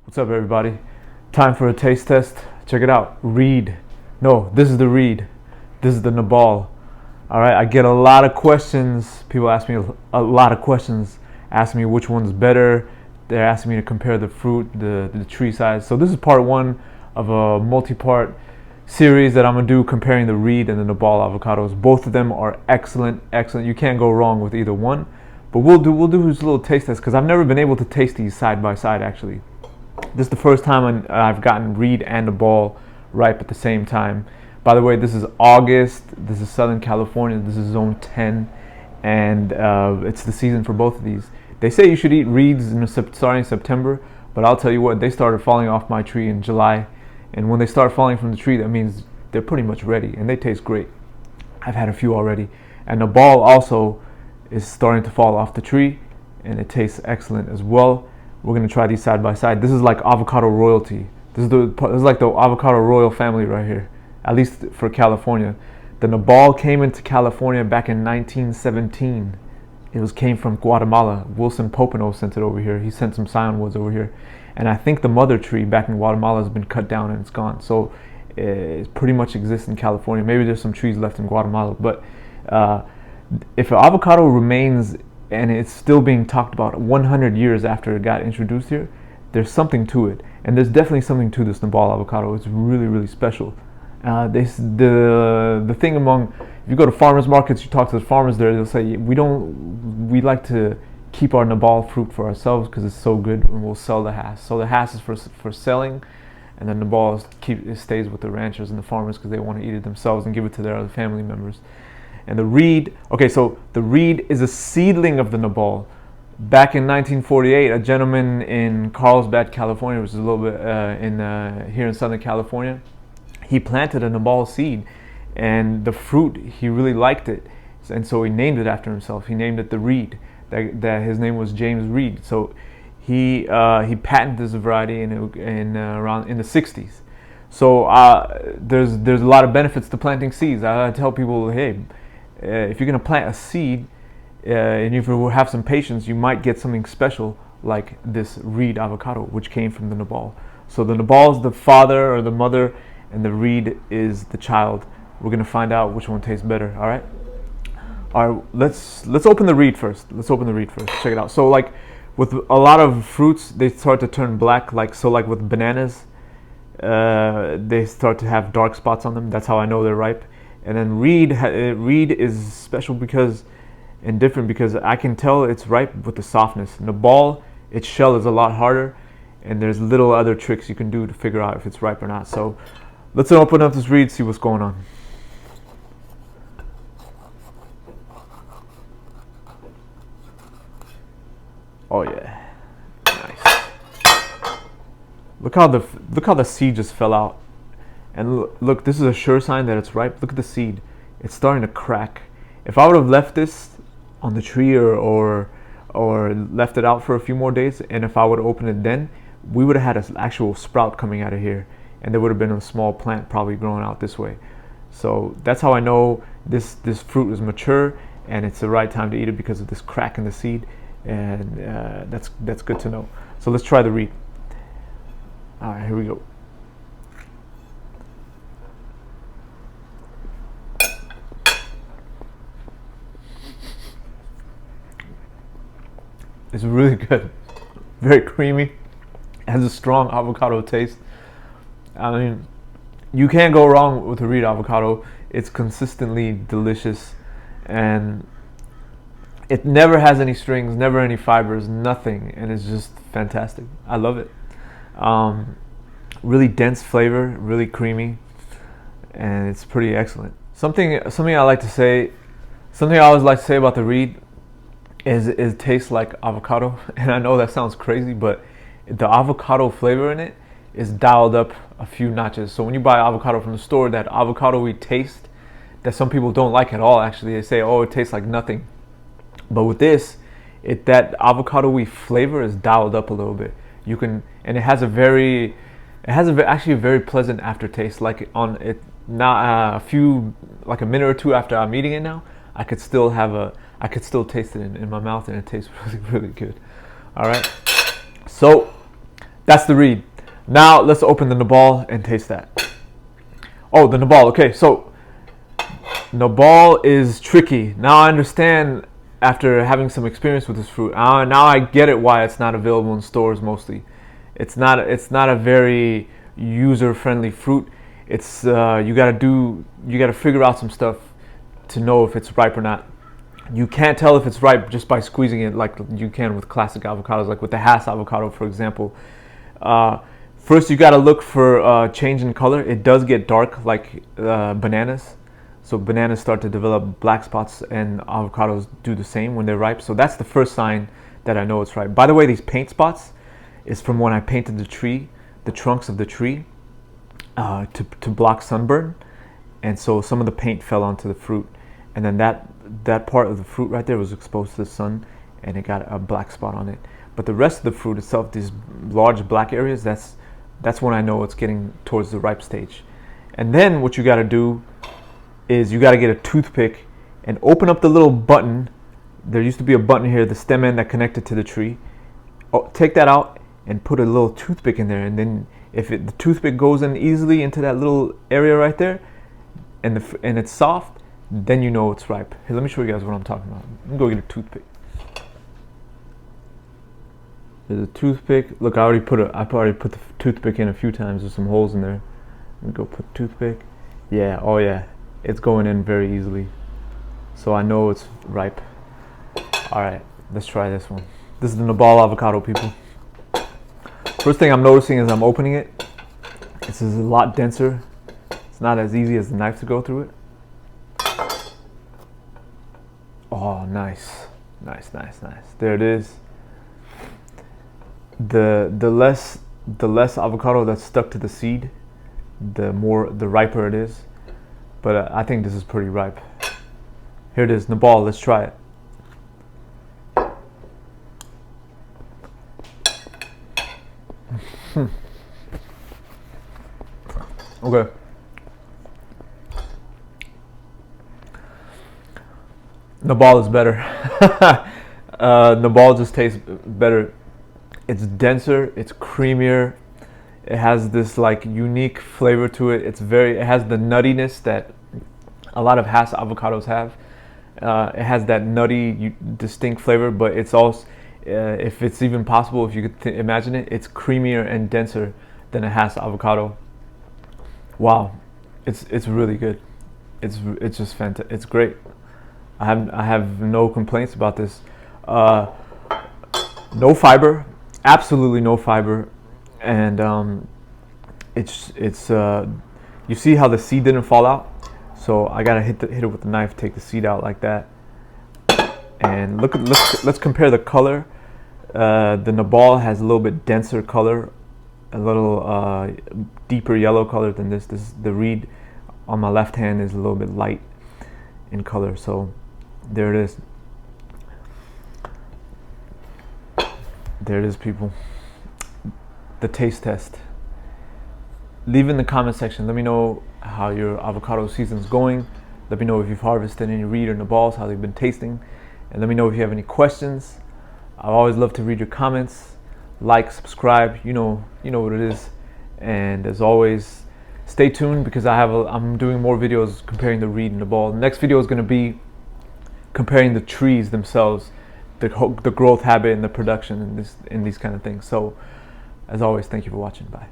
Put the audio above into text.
What's up, everybody? Time for a taste test. Check it out. Reed. No, this is the Reed. This is the NABAL. All right, I get a lot of questions. People ask me a lot of questions, asking me which one's better. They're asking me to compare the fruit, the tree size. So this is part one of a multi-part series that I'm gonna do comparing the Reed and the NABAL avocados. Both of them are excellent. You can't go wrong with either one. But we'll do this little taste test because I've never been able to taste these side by side actually. This is the first time I've gotten Reed and NABAL ripe at the same time. By the way, this is August. This is Southern California. This is Zone 10, and it's the season for both of these. They say you should eat Reeds starting in September, but I'll tell you what, they started falling off my tree in July, and when they start falling from the tree, that means they're pretty much ready, and they taste great. I've had a few already, and NABAL also is starting to fall off the tree, and it tastes excellent as well. We're gonna try these side by side. This is like avocado royalty. This is like the avocado royal family right here, at least for California. The NABAL came into California back in 1917. It came from Guatemala. Wilson Popenoe sent it over here. He sent some scion woods over here, and I think the mother tree back in Guatemala has been cut down and it's gone. So it pretty much exists in California. Maybe there's some trees left in Guatemala, but if an avocado remains and it's still being talked about 100 years after it got introduced here, there's something to it. And there's definitely something to this NABAL avocado. It's really, really special. The thing among, if you go to farmers markets, you talk to the farmers there, they'll say, we like to keep our NABAL fruit for ourselves because it's so good, and we'll sell the Hass. So the Hass is for selling, and then NABAL it stays with the ranchers and the farmers because they want to eat it themselves and give it to their other family members. And the Reed, okay, so the Reed is a seedling of the NABAL. Back in 1948, a gentleman in Carlsbad, California, which is a little bit here in Southern California, he planted a NABAL seed, and the fruit, he really liked it, and so he named it after himself. He named it the Reed. That his name was James Reed. So he patented this variety around in the 60s. So there's a lot of benefits to planting seeds. I tell people, hey, if you're going to plant a seed, and if you have some patience, you might get something special like this Reed avocado, which came from the NABAL. So the NABAL is the father or the mother, and the Reed is the child. We're going to find out which one tastes better. All right. Let's open the Reed first. Check it out. So like with a lot of fruits, they start to turn black. Like with bananas, they start to have dark spots on them. That's how I know they're ripe. And then Reed is special and different because I can tell it's ripe with the softness. NABAL, its shell is a lot harder, and there's little other tricks you can do to figure out if it's ripe or not. So let's open up this Reed, see what's going on. Oh yeah, nice. Look how the seed just fell out. And look, this is a sure sign that it's ripe. Look at the seed. It's starting to crack. If I would have left this on the tree or left it out for a few more days, and if I would have opened it then, we would have had an actual sprout coming out of here, and there would have been a small plant probably growing out this way. So that's how I know this fruit is mature and it's the right time to eat it, because of this crack in the seed, and that's good to know. So let's try the Reed. All right, here we go. It's really good, very creamy, it has a strong avocado taste. I mean, you can't go wrong with a Reed avocado. It's consistently delicious, and it never has any strings, never any fibers, nothing, and it's just fantastic. I love it. Really dense flavor, really creamy, and it's pretty excellent. Something I like to say, something I always like to say about the Reed is it tastes like avocado. And I know that sounds crazy, but the avocado flavor in it is dialed up a few notches. So when you buy avocado from the store, that avocado-y taste that some people don't like at all, actually, they say, oh, it tastes like nothing. But with this, that avocado-y flavor is dialed up a little bit. You can, and it has actually a very pleasant aftertaste. Like on it now, like a minute or two after I'm eating it now, I could still taste it in my mouth, and it tastes really, really good. All right. So That's the reed. Now let's open the NABAL and taste that. Oh, the NABAL. Okay, so NABAL is tricky. Now I understand after having some experience with this fruit. Now I get it why it's not available in stores mostly. It's not a very user-friendly fruit. It's you gotta figure out some stuff to know if it's ripe or not. You can't tell if it's ripe just by squeezing it like you can with classic avocados, like with the Hass avocado, for example. First, you gotta look for change in color. It does get dark like bananas. So bananas start to develop black spots, and avocados do the same when they're ripe. So that's the first sign that I know it's ripe. By the way, these paint spots is from when I painted the tree, the trunks of the tree, to block sunburn. And so some of the paint fell onto the fruit, and then that part of the fruit right there was exposed to the sun, and it got a black spot on it. But the rest of the fruit itself, these large black areas, that's when I know it's getting towards the ripe stage. And then what you got to do is you got to get a toothpick and open up the little button. There used to be a button here, the stem end that connected to the tree. Take that out and put a little toothpick in there, and then if the toothpick goes in easily into that little area right there, and it's soft, then you know it's ripe. Here, let me show you guys what I'm talking about. Let me go get a toothpick. There's a toothpick. Look, I already put the toothpick in a few times. There's some holes in there. Let me go put the toothpick. Yeah, oh yeah, it's going in very easily. So I know it's ripe. All right, let's try this one. This is the NABAL avocado, people. First thing I'm noticing as I'm opening it, this is a lot denser. It's not as easy as the knife to go through it. Oh, nice. There it is. The less avocado that's stuck to the seed, the riper it is. But I think this is pretty ripe. Here it is, NABAL. Let's try it. Okay. NABAL is better. NABAL just tastes better. It's denser, it's creamier. It has this like unique flavor to it. It has the nuttiness that a lot of Hass avocados have. It has that nutty, distinct flavor, but it's also, if it's even possible, if you could imagine it, it's creamier and denser than a Hass avocado. Wow, it's really good. It's just fantastic. It's great. I have no complaints about this. No fiber, absolutely no fiber, and it's you see how the seed didn't fall out. So I gotta hit it with the knife, take the seed out like that, and let's compare the color. The NABAL has a little bit denser color, a little deeper yellow color than this. The reed on my left hand is a little bit light in color. So there it is. There it is, people. The taste test. Leave in the comment section. Let me know how your avocado season's going. Let me know if you've harvested any reed or NABALs, how they've been tasting, and let me know if you have any questions. I always love to read your comments. Like, subscribe. You know what it is. And as always, stay tuned because I'm doing more videos comparing the reed and NABAL. The next video is going to be comparing the trees themselves, the growth habit and the production in these kind of things. So, as always, thank you for watching. Bye.